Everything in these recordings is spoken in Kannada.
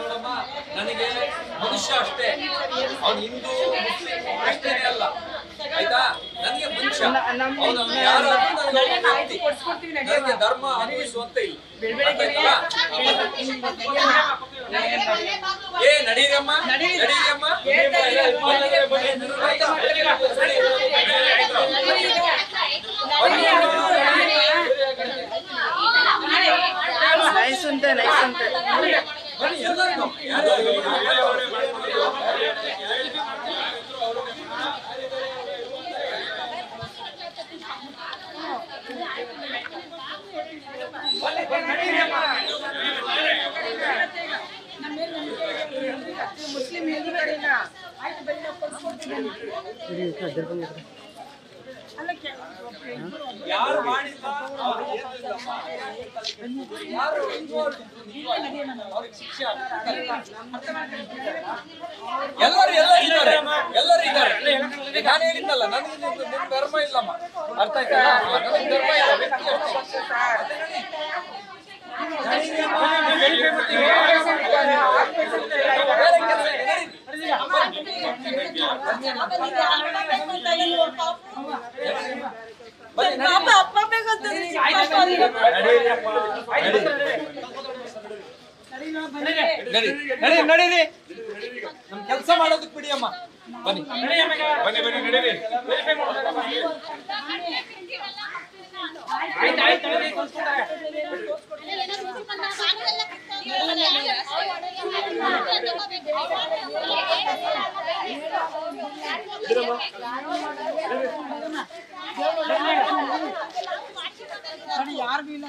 ನೋಡಮ್ಮ, ನನಗೆ ಮನುಷ್ಯ ಅಷ್ಟೇ, ಅವನು ಹಿಂದೂ ಮುಸ್ಲಿಂ ಅಷ್ಟೇನೆ ಅಲ್ಲ, ಆಯ್ತಾ? ನನಗೆ ಮನುಷ್ಯ, ನನಗೆ ಧರ್ಮ ಅನುಭವಿಸುವಂತ ಇಲ್ಲ. ಏ ನಡೀರಮ್ಮ, ನಡೀರಮ್ಮ, ನೈಸ್ ಅಂತೆ ನೈಸ್ ಅಂತೆ ಮುಸ್ಲಿಂ ಹಿಂದೂ ಕಡೆನ ಆಯ್ತು ಬರೀ ನಾವು ಕೊಡ್ಸ್ಕೊಡ್ತೀವಿ ಯಾರು ಮಾಡಿಲ್ಲ ಯಾರು ಅವ್ರಿಗೆ ಶಿಕ್ಷೆ ಎಲ್ಲರೂ ಇದ್ದಾರೆ, ಎಲ್ಲರೂ ಇದ್ದಾರೆ. ನಾನು ಹೇಳಿದ್ದಲ್ಲ, ನನಗೆ ನಿಮ್ ಧರ್ಮ ಇಲ್ಲಮ್ಮ, ಅರ್ಥ ಆಯ್ತಾ? ನನಗೆ ಧರ್ಮ ಇಲ್ಲ, ವ್ಯಕ್ತಿ ನಡೀರಿ, ನಮ್ ಕೆಲಸ ಮಾಡೋದಕ್ಕೆ ಬಿಡಿ ಅಮ್ಮ, ಬನ್ನಿ ಬನ್ನಿ ಬನ್ನಿ ನಡೀರಿ. ಯಾರಿಗೂ ಇಲ್ಲ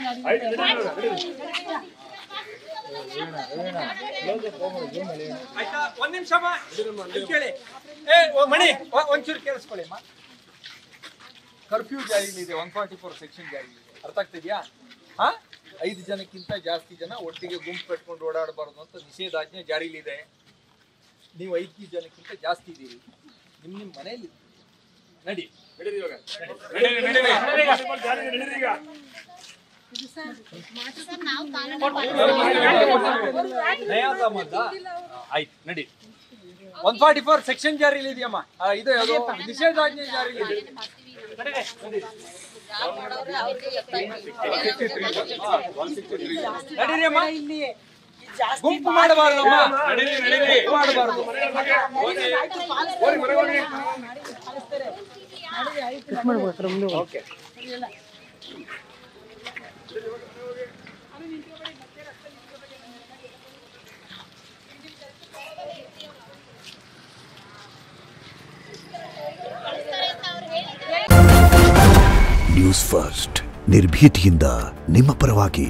ಆಯ್ತಾ? ಒಂದ್ ನಿಮಿಷ ಕೇಳಿ. ಮಣಿ ಒಂಚೂರು ಕೇಳಿಸ್ಕೊಳ್ಳಿ ಅಮ್ಮ. ಕರ್ಫ್ಯೂ ಜಾರಿಲಿದೆ, 144 ಸೆಕ್ಷನ್ ಜಾರಿಲಿದೆ, ಅರ್ಥ ಆಗ್ತಿದ್ಯಾ? 5 ಜನಕ್ಕಿಂತ ಜಾಸ್ತಿ ಜನ ಒಟ್ಟಿಗೆ ಗುಂಪು ಕಟ್ಕೊಂಡು ಓಡಾಡಬಾರ್ದು ಅಂತ ನಿಷೇಧಾಜ್ಞೆ ಜಾರಿಲಿದೆ. ನೀವು 5 ಜನಕ್ಕಿಂತ ಜಾಸ್ತಿ ಇದ್ದೀರಿ, ನಿಮ್ಮ ಮನೆಯಲ್ಲಿ ನಡಿ. ಆಯ್ತು ನಡಿ. 144 ಸೆಕ್ಷನ್ ಜಾರಿಲಿ ಇದೆಯಮ್ಮ, ಇದು ಯಾವುದು ನಿಷೇಧಾಜ್ಞೆ ಜಾರಿಲಿದೆ. ನಡೀರಿ ಅಮ್ಮ, ಗುಂಪು ಮಾಡಬಾರ್ದಮ್ಮ, ಮಾಡಬಾರ್ದು. ಓಕೆ ನ್ಯೂಸ್ ಫಸ್ಟ್, ನಿರ್ಭೀತಿಯಿಂದ ನಿಮ್ಮ ಪರವಾಗಿ.